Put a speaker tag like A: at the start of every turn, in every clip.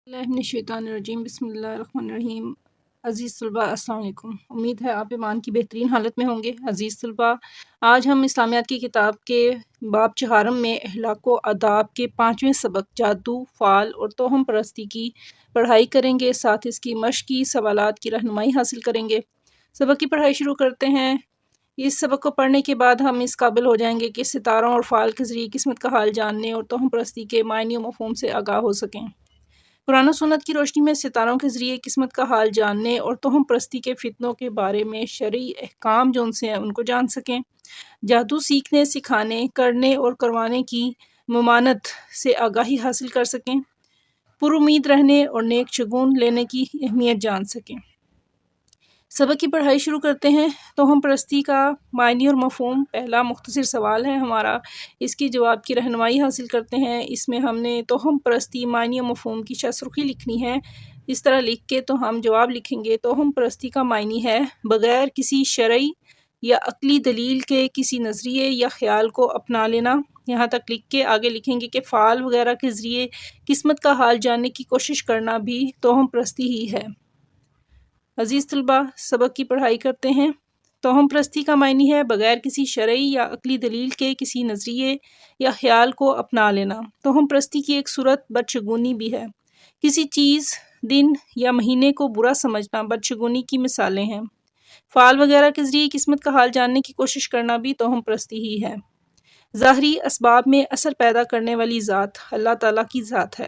A: اللہ من الشیطان الرجیم بسم اللہ الرحمن الرحیم۔ عزیز طلباء السلام علیکم، امید ہے آپ ایمان کی بہترین حالت میں ہوں گے۔ عزیز طلباء، آج ہم اسلامیات کی کتاب کے باب چہارم میں اخلاق و آداب کے 5ویں سبق جادو، فال اور توہم پرستی کی پڑھائی کریں گے، ساتھ اس کی مشقی سوالات کی رہنمائی حاصل کریں گے۔ سبق کی پڑھائی شروع کرتے ہیں۔ اس سبق کو پڑھنے کے بعد ہم اس قابل ہو جائیں گے کہ ستاروں اور فال کے ذریعے قسمت کا حال جاننے اور توہم پرستی کے معنی و مفہوم سے آگاہ ہو سکیں۔ قرآن و سنت کی روشنی میں ستاروں کے ذریعے قسمت کا حال جاننے اور توہم پرستی کے فتنوں کے بارے میں شرعی احکام جو ان سے ہیں ان کو جان سکیں۔ جادو سیکھنے، سکھانے، کرنے اور کروانے کی ممانعت سے آگاہی حاصل کر سکیں۔ پر امید رہنے اور نیک شگون لینے کی اہمیت جان سکیں۔ سبق کی پڑھائی شروع کرتے ہیں۔ توہم پرستی کا معنی اور مفہوم پہلا مختصر سوال ہے ہمارا، اس کی جواب کی رہنمائی حاصل کرتے ہیں۔ اس میں ہم نے توہم پرستی معنی و مفہوم کی شاہ سرخی لکھنی ہے۔ اس طرح لکھ کے تو ہم جواب لکھیں گے۔ توہم پرستی کا معنی ہے بغیر کسی شرعی یا عقلی دلیل کے کسی نظریے یا خیال کو اپنا لینا۔ یہاں تک لکھ کے آگے لکھیں گے کہ فال وغیرہ کے ذریعے قسمت کا حال جاننے کی کوشش کرنا بھی توہم پرستی ہی ہے۔ عزیز طلباء، سبق کی پڑھائی کرتے ہیں۔ توہم پرستی کا معنی ہے بغیر کسی شرعی یا عقلی دلیل کے کسی نظریے یا خیال کو اپنا لینا۔ توہم پرستی کی ایک صورت بدشگونی بھی ہے۔ کسی چیز، دن یا مہینے کو برا سمجھنا بدشگونی کی مثالیں ہیں۔ فال وغیرہ کے ذریعے قسمت کا حال جاننے کی کوشش کرنا بھی توہم پرستی ہی ہے۔ ظاہری اسباب میں اثر پیدا کرنے والی ذات اللہ تعالیٰ کی ذات ہے۔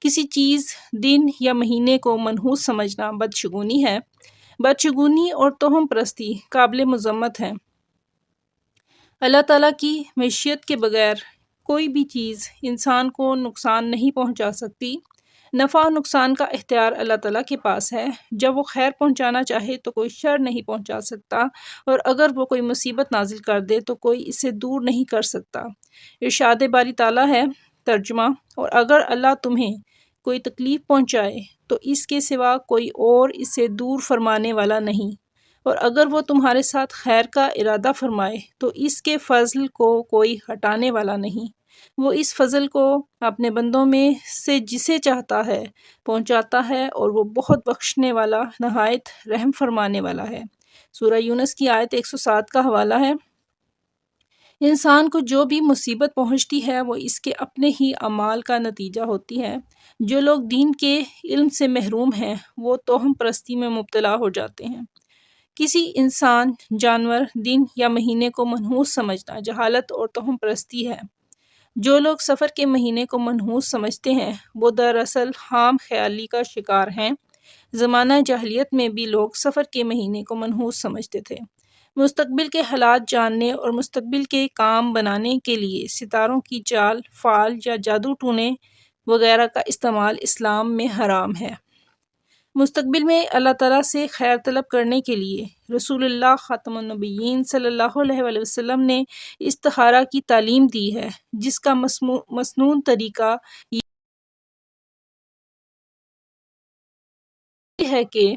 A: کسی چیز، دن یا مہینے کو منحوس سمجھنا بدشگونی ہے۔ بدشگونی اور توہم پرستی قابل مذمت ہیں۔ اللہ تعالیٰ کی مشیت کے بغیر کوئی بھی چیز انسان کو نقصان نہیں پہنچا سکتی۔ نفع و نقصان کا اختیار اللہ تعالیٰ کے پاس ہے۔ جب وہ خیر پہنچانا چاہے تو کوئی شر نہیں پہنچا سکتا، اور اگر وہ کوئی مصیبت نازل کر دے تو کوئی اسے دور نہیں کر سکتا۔ ارشاد باری تعالیٰ ہے، ترجمہ، اور اگر اللہ تمہیں کوئی تکلیف پہنچائے تو اس کے سوا کوئی اور اسے دور فرمانے والا نہیں، اور اگر وہ تمہارے ساتھ خیر کا ارادہ فرمائے تو اس کے فضل کو کوئی ہٹانے والا نہیں۔ وہ اس فضل کو اپنے بندوں میں سے جسے چاہتا ہے پہنچاتا ہے، اور وہ بہت بخشنے والا، نہایت رحم فرمانے والا ہے۔ سورہ یونس کی آیت 107 کا حوالہ ہے۔ انسان کو جو بھی مصیبت پہنچتی ہے وہ اس کے اپنے ہی اعمال کا نتیجہ ہوتی ہے۔ جو لوگ دین کے علم سے محروم ہیں وہ توہم پرستی میں مبتلا ہو جاتے ہیں۔ کسی انسان، جانور، دن یا مہینے کو منحوس سمجھنا جہالت اور توہم پرستی ہے۔ جو لوگ سفر کے مہینے کو منحوس سمجھتے ہیں وہ دراصل خام خیالی کا شکار ہیں۔ زمانہ جاہلیت میں بھی لوگ سفر کے مہینے کو منحوس سمجھتے تھے۔ مستقبل کے حالات جاننے اور مستقبل کے کام بنانے کے لیے ستاروں کی چال، فال یا جادو ٹونے وغیرہ کا استعمال اسلام میں حرام ہے۔ مستقبل میں اللہ تعالیٰ سے خیر طلب کرنے کے لیے رسول اللہ خاتم النبیین صلی اللہ علیہ وآلہ وسلم نے استخارہ کی تعلیم دی ہے، جس کا مسنون طریقہ یہ ہے کہ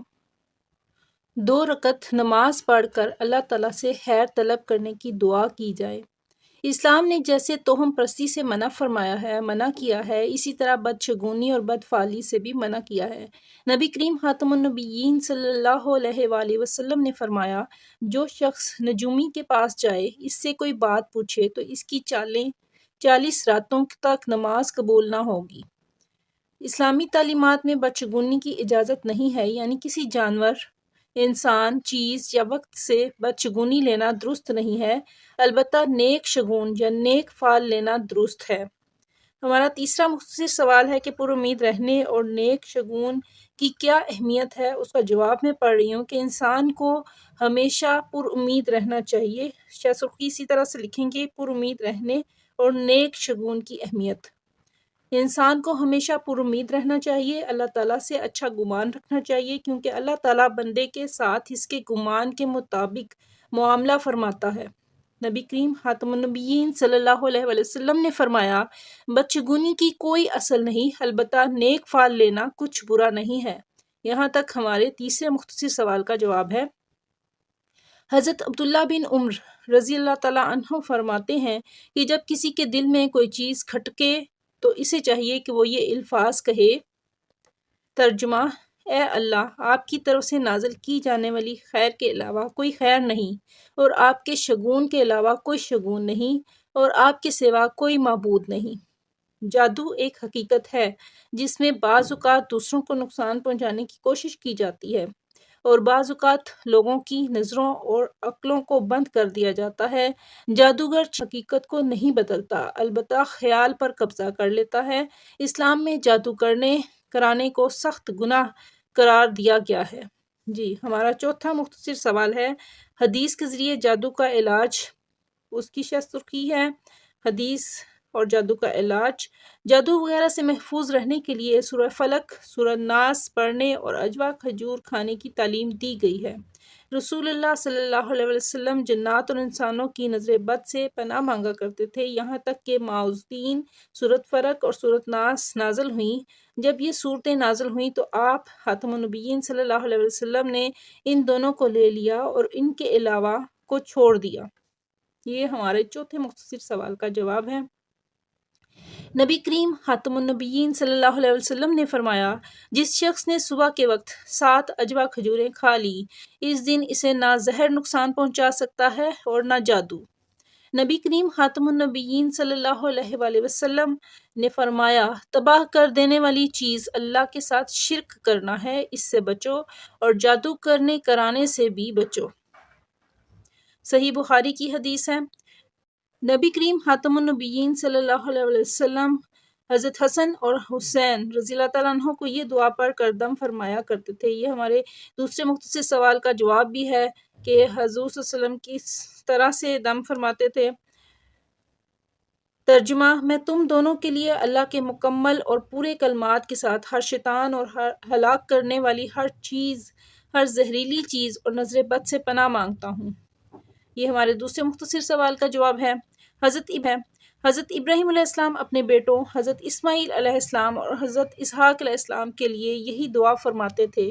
A: 2 رکعت نماز پڑھ کر اللہ تعالیٰ سے خیر طلب کرنے کی دعا کی جائے۔ اسلام نے جیسے توہم پرستی سے منع کیا ہے، اسی طرح بدشگونی اور بدفعلی سے بھی منع کیا ہے۔ نبی کریم خاتم النبیین صلی اللہ علیہ وآلہ وسلم نے فرمایا، جو شخص نجومی کے پاس جائے، اس سے کوئی بات پوچھے تو اس کی 40 راتوں تک نماز قبول نہ ہوگی۔ اسلامی تعلیمات میں بدشگونی کی اجازت نہیں ہے، یعنی کسی جانور، انسان، چیز یا وقت سے بدشگونی لینا درست نہیں ہے، البتہ نیک شگون یا نیک فال لینا درست ہے۔ ہمارا تیسرا مختصر سوال ہے کہ پر امید رہنے اور نیک شگون کی کیا اہمیت ہے۔ اس کا جواب میں پڑھ رہی ہوں کہ انسان کو ہمیشہ پر امید رہنا چاہیے۔ شاہ سرخی اسی طرح سے لکھیں گے، پر امید رہنے اور نیک شگون کی اہمیت۔ انسان کو ہمیشہ پر امید رہنا چاہیے، اللہ تعالیٰ سے اچھا گمان رکھنا چاہیے، کیونکہ اللہ تعالیٰ بندے کے ساتھ اس کے گمان کے مطابق معاملہ فرماتا ہے۔ نبی کریم خاتم النبیین صلی اللہ علیہ وآلہ وسلم نے فرمایا، بدشگونی کی کوئی اصل نہیں، البتہ نیک فال لینا کچھ برا نہیں ہے۔ یہاں تک ہمارے تیسرے مختصر سوال کا جواب ہے۔ حضرت عبداللہ بن عمر رضی اللہ تعالیٰ عنہ فرماتے ہیں کہ جب کسی کے دل میں کوئی چیز کھٹکے تو اسے چاہیے کہ وہ یہ الفاظ کہے، ترجمہ: اے اللہ، آپ کی طرف سے نازل کی جانے والی خیر کے علاوہ کوئی خیر نہیں، اور آپ کے شگون کے علاوہ کوئی شگون نہیں، اور آپ کے سوا کوئی معبود نہیں۔ جادو ایک حقیقت ہے جس میں بعض اوقات دوسروں کو نقصان پہنچانے کی کوشش کی جاتی ہے، اور بعض اوقات لوگوں کی نظروں اور عقلوں کو بند کر دیا جاتا ہے۔ جادوگر حقیقت کو نہیں بدلتا، البتہ خیال پر قبضہ کر لیتا ہے۔ اسلام میں جادو کرانے کو سخت گناہ قرار دیا گیا ہے۔ جی، ہمارا چوتھا مختصر سوال ہے، حدیث کے ذریعے جادو کا علاج۔ اس کی شرح سرخی ہے، حدیث اور جادو کا علاج۔ جادو وغیرہ سے محفوظ رہنے کے لیے سورہ فلق، سورہ ناس پڑھنے اور اجوا کھجور کھانے کی تعلیم دی گئی ہے۔ رسول اللہ صلی اللہ علیہ وسلم جنات اور انسانوں کی نظر بد سے پناہ مانگا کرتے تھے، یہاں تک کہ معوذتین، سورۃ فلق اور سورۃ ناس نازل ہوئیں۔ جب یہ صورتیں نازل ہوئیں تو آپ خاتم النبیین صلی اللہ علیہ وسلم نے ان دونوں کو لے لیا اور ان کے علاوہ کو چھوڑ دیا۔ یہ ہمارے چوتھے مختصر سوال کا جواب ہے۔ نبی کریم خاتم النبیین صلی اللہ علیہ وسلم نے فرمایا، جس شخص نے صبح کے وقت 7 اجوا کھجوریں کھا لی، اس دن اسے نہ زہر نقصان پہنچا سکتا ہے اور نہ جادو۔ نبی کریم خاتم النبیین صلی اللہ علیہ وآلہ وسلم نے فرمایا، تباہ کر دینے والی چیز اللہ کے ساتھ شرک کرنا ہے، اس سے بچو، اور جادو کرانے سے بھی بچو۔ صحیح بخاری کی حدیث ہے۔ نبی کریم خاتم النبیین صلی اللہ علیہ وسلم حضرت حسن اور حسین رضی اللہ تعالیٰ عنہ کو یہ دعا پڑھ کر دم فرمایا کرتے تھے۔ یہ ہمارے دوسرے مختصر سوال کا جواب بھی ہے کہ حضور صلی اللہ علیہ وسلم کس طرح سے دم فرماتے تھے۔ ترجمہ: میں تم دونوں کے لیے اللہ کے مکمل اور پورے کلمات کے ساتھ ہر شیطان اور ہر ہلاک کرنے والی ہر زہریلی چیز اور نظر بد سے پناہ مانگتا ہوں۔ یہ ہمارے دوسرے مختصر سوال کا جواب ہے۔ حضرت ابراہیم علیہ السلام اپنے بیٹوں حضرت اسماعیل علیہ السلام اور حضرت اسحاق علیہ السلام کے لیے یہی دعا فرماتے تھے۔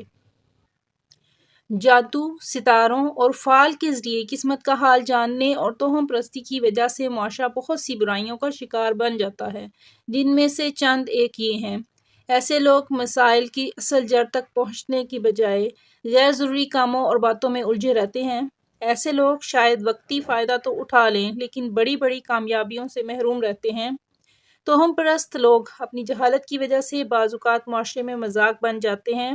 A: جادو، ستاروں اور فال کے ذریعے قسمت کا حال جاننے اور توہم پرستی کی وجہ سے معاشرہ بہت سی برائیوں کا شکار بن جاتا ہے، جن میں سے چند ایک یہ ہیں۔ ایسے لوگ مسائل کی اصل جڑ تک پہنچنے کی بجائے غیر ضروری کاموں اور باتوں میں الجھے رہتے ہیں۔ ایسے لوگ شاید وقتی فائدہ تو اٹھا لیں لیکن بڑی بڑی کامیابیوں سے محروم رہتے ہیں۔ توہم پرست لوگ اپنی جہالت کی وجہ سے بعض اوقات معاشرے میں مذاق بن جاتے ہیں۔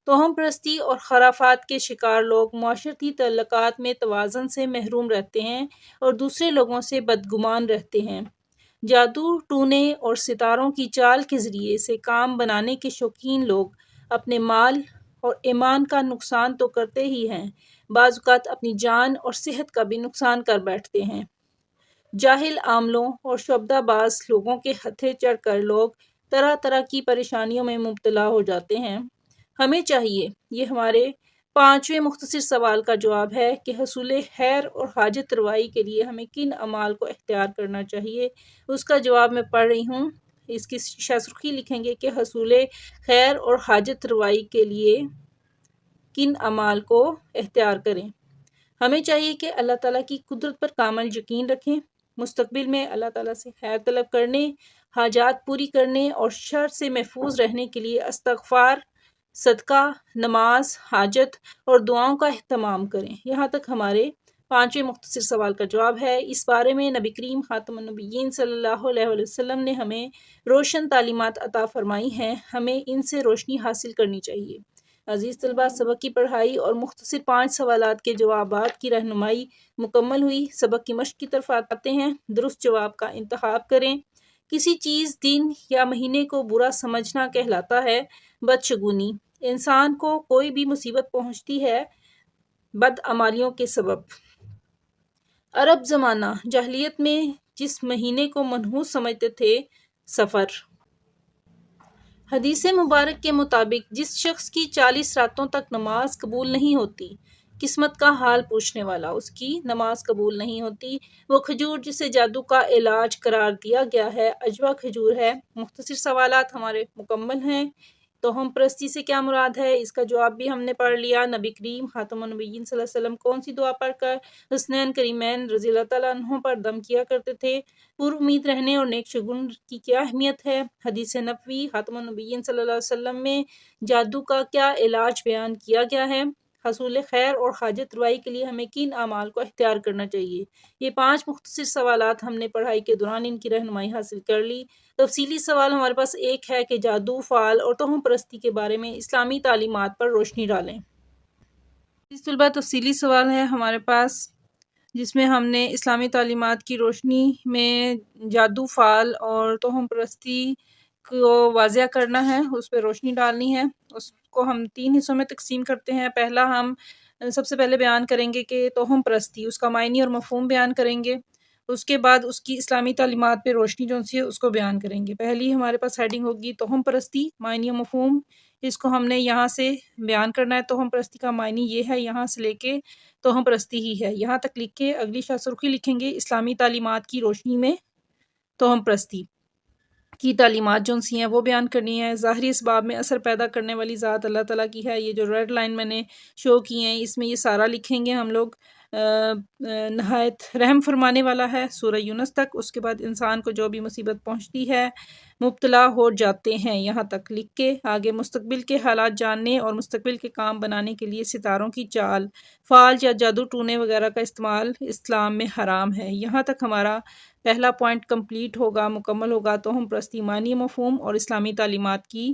A: توہم پرستی اور خرافات کے شکار لوگ معاشرتی تعلقات میں توازن سے محروم رہتے ہیں اور دوسرے لوگوں سے بدگمان رہتے ہیں۔ جادو ٹونے اور ستاروں کی چال کے ذریعے سے کام بنانے کے شوقین لوگ اپنے مال اور ایمان کا نقصان تو کرتے ہی ہیں، بعض اوقات اپنی جان اور صحت کا بھی نقصان کر بیٹھتے ہیں۔ جاہل عاملوں اور شعبدہ باز لوگوں کے ہتھے چڑھ کر لوگ طرح طرح کی پریشانیوں میں مبتلا ہو جاتے ہیں۔ ہمیں چاہیے، یہ ہمارے پانچویں مختصر سوال کا جواب ہے کہ حصول خیر اور حاجت روائی کے لیے ہمیں کن اعمال کو اختیار کرنا چاہیے۔ اس کا جواب میں پڑھ رہی ہوں۔ اس کی شرح سرخی لکھیں گے کہ حصول خیر اور حاجت روائی کے لیے کن اعمال کو اختیار کریں۔ ہمیں چاہیے کہ اللہ تعالیٰ کی قدرت پر کامل یقین رکھیں، مستقبل میں اللہ تعالیٰ سے خیر طلب کرنے، حاجات پوری کرنے اور شر سے محفوظ رہنے کے لیے استغفار، صدقہ، نماز، حاجت اور دعاؤں کا اہتمام کریں۔ یہاں تک ہمارے پانچویں مختصر سوال کا جواب ہے۔ اس بارے میں نبی کریم خاتم النبیین صلی اللہ علیہ وسلم نے ہمیں روشن تعلیمات عطا فرمائی ہیں، ہمیں ان سے روشنی حاصل کرنی چاہیے۔ عزیز طلباء، سبق کی پڑھائی اور مختصر 5 سوالات کے جوابات کی رہنمائی مکمل ہوئی۔ سبق کی مشق کی طرف آتے ہیں۔ درست جواب کا انتخاب کریں۔ کسی چیز، دن یا مہینے کو برا سمجھنا کہلاتا ہے بدشگونی۔ انسان کو کوئی بھی مصیبت پہنچتی ہے بدعمالیوں کے سبب۔ عرب زمانہ جاہلیت میں جس مہینے کو منحوس سمجھتے تھے، سفر۔ حدیث مبارک کے مطابق جس شخص کی 40 راتوں تک نماز قبول نہیں ہوتی، قسمت کا حال پوچھنے والا، اس کی نماز قبول نہیں ہوتی۔ وہ کھجور جسے جادو کا علاج قرار دیا گیا ہے، اجوا کھجور ہے۔ مختصر سوالات ہمارے مکمل ہیں۔ توہم پرستی سے کیا مراد ہے، اس کا جواب بھی ہم نے پڑھ لیا۔ نبی کریم خاتم النبیین صلی اللہ علیہ وسلم کون سی دعا پڑھ کر حسنین کریمین رضی اللہ تعالیٰ عنہ پر دم کیا کرتے تھے؟ پر امید رہنے اور نیک شگون کی کیا اہمیت ہے؟ حدیث نبوی خاتم النبیین صلی اللہ علیہ وسلم میں جادو کا کیا علاج بیان کیا گیا ہے؟ حصول خیر اور حاجت روائی کے لیے ہمیں کن اعمال کو اختیار کرنا چاہیے؟ یہ 5 مختصر سوالات ہم نے پڑھائی کے دوران ان کی رہنمائی حاصل کر لی۔ تفصیلی سوال ہمارے پاس ایک ہے کہ جادو، فال اور توہم پرستی کے بارے میں اسلامی تعلیمات پر روشنی ڈالیں۔ اس طلبہ تفصیلی سوال ہے ہمارے پاس جس میں ہم نے اسلامی تعلیمات کی روشنی میں جادو، فال اور توہم پرستی کو واضح کرنا ہے، اس پہ روشنی ڈالنی ہے۔ اس کو ہم 3 حصوں میں تقسیم کرتے ہیں۔ پہلا ہم سب سے پہلے بیان کریں گے کہ توہم پرستی، اس کا معنی اور مفہوم بیان کریں گے۔ اس کے بعد اس کی اسلامی تعلیمات پہ روشنی جو سی ہے اس کو بیان کریں گے۔ پہلی ہمارے پاس ہیڈنگ ہوگی توہم پرستی، معنی و مفہوم۔ اس کو ہم نے یہاں سے بیان کرنا ہے۔ توہم پرستی کا معنی یہ ہے، یہاں سے لے کے توہم پرستی ہی ہے، یہاں تک لکھ کے اگلی شاہ سرخی لکھیں گے اسلامی تعلیمات کی روشنی میں توہم پرستی کی تعلیمات جو سی ہیں وہ بیان کرنی ہے۔ ظاہری اسباب میں اثر پیدا کرنے والی ذات اللہ تعالیٰ کی ہے۔ یہ جو ریڈ لائن میں نے شو کی ہیں اس میں یہ سارا لکھیں گے ہم لوگ۔ نہایت رحم فرمانے والا ہے، سورہ یونس تک۔ اس کے بعد انسان کو جو بھی مصیبت پہنچتی ہے مبتلا ہو جاتے ہیں، یہاں تک لکھ کے آگے مستقبل کے حالات جاننے اور مستقبل کے کام بنانے کے لیے ستاروں کی چال، فال یا جادو ٹونے وغیرہ کا استعمال اسلام میں حرام ہے۔ یہاں تک ہمارا پہلا پوائنٹ کمپلیٹ ہوگا، مکمل ہوگا۔ توہم پرستی، معنی مفہوم اور اسلامی تعلیمات کی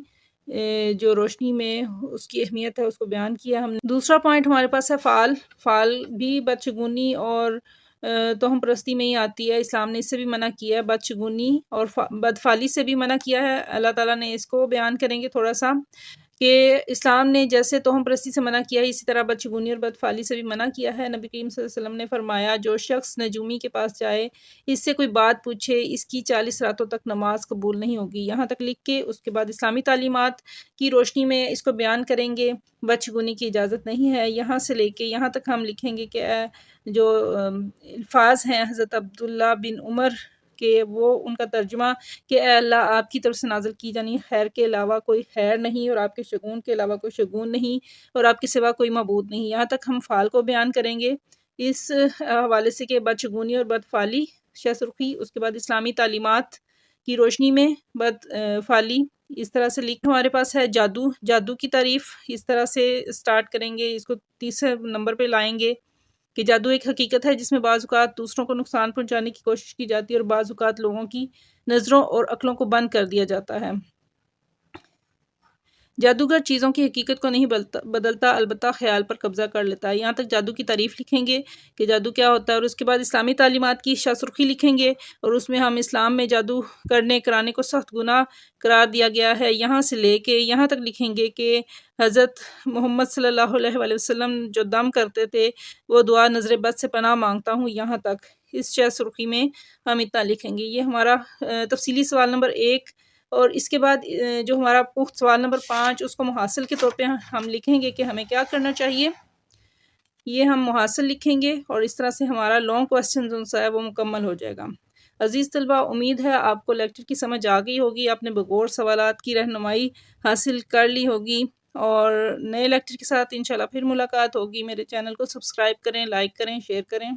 A: جو روشنی میں اس کی اہمیت ہے اس کو بیان کیا ہم نے۔ دوسرا پوائنٹ ہمارے پاس ہے فال۔ فال بھی بدشگونی اور توہم پرستی میں ہی آتی ہے۔ اسلام نے اس سے بھی منع کیا ہے، بدشگونی اور بدفالی سے بھی منع کیا ہے۔ اللہ تعالیٰ نے اس کو بیان کریں گے تھوڑا سا کہ اسلام نے جیسے توہم پرستی سے منع کیا ہے اسی طرح بدشگونی اور بدفالی سے بھی منع کیا ہے۔ نبی کریم صلی اللہ علیہ وسلم نے فرمایا جو شخص نجومی کے پاس جائے، اس سے کوئی بات پوچھے، اس کی 40 راتوں تک نماز قبول نہیں ہوگی، یہاں تک لکھ کے اس کے بعد اسلامی تعلیمات کی روشنی میں اس کو بیان کریں گے۔ بدشگونی کی اجازت نہیں ہے، یہاں سے لے کے یہاں تک ہم لکھیں گے کہ جو الفاظ ہیں حضرت عبداللہ بن عمر کہ وہ ان کا ترجمہ کہ اے اللہ آپ کی طرف سے نازل کی جانی خیر کے علاوہ کوئی خیر نہیں اور آپ کے شگون کے علاوہ کوئی شگون نہیں اور آپ کے سوا کوئی معبود نہیں، یہاں تک ہم فال کو بیان کریں گے اس حوالے سے کہ بدشگونی اور بدفالی شہ سرخی، اس کے بعد اسلامی تعلیمات کی روشنی میں بدفالی اس طرح سے لکھ۔ ہمارے پاس ہے جادو، جادو کی تعریف اس طرح سے سٹارٹ کریں گے، اس کو 30 نمبر پہ لائیں گے کہ جادو ایک حقیقت ہے جس میں بعض اوقات دوسروں کو نقصان پہنچانے کی کوشش کی جاتی ہے اور بعض اوقات لوگوں کی نظروں اور عقلوں کو بند کر دیا جاتا ہے۔ جادوگر چیزوں کی حقیقت کو نہیں بدلتا، البتہ خیال پر قبضہ کر لیتا ہے، یہاں تک جادو کی تعریف لکھیں گے کہ جادو کیا ہوتا ہے، اور اس کے بعد اسلامی تعلیمات کی شاہ سرخی لکھیں گے اور اس میں ہم اسلام میں جادو کرنے کرانے کو سخت گناہ قرار دیا گیا ہے، یہاں سے لے کے یہاں تک لکھیں گے کہ حضرت محمد صلی اللہ علیہ وآلہ وسلم جو دم کرتے تھے وہ دعا نظر بد سے پناہ مانگتا ہوں، یہاں تک اس شاہ سرخی میں ہم اتنا لکھیں گے۔ یہ ہمارا تفصیلی سوال نمبر 1 اور اس کے بعد جو ہمارا پخت سوال نمبر 5 اس کو محاصل کے طور پہ ہم لکھیں گے کہ ہمیں کیا کرنا چاہیے، یہ ہم محاصل لکھیں گے اور اس طرح سے ہمارا لانگ کوسچن جو ہے وہ مکمل ہو جائے گا۔ عزیز طلبہ، امید ہے آپ کو لیکچر کی سمجھ آ گئی ہوگی، آپ نے بغور سوالات کی رہنمائی حاصل کر لی ہوگی اور نئے لیکچر کے ساتھ انشاءاللہ پھر ملاقات ہوگی۔ میرے چینل کو سبسکرائب کریں، لائک کریں، شیئر کریں۔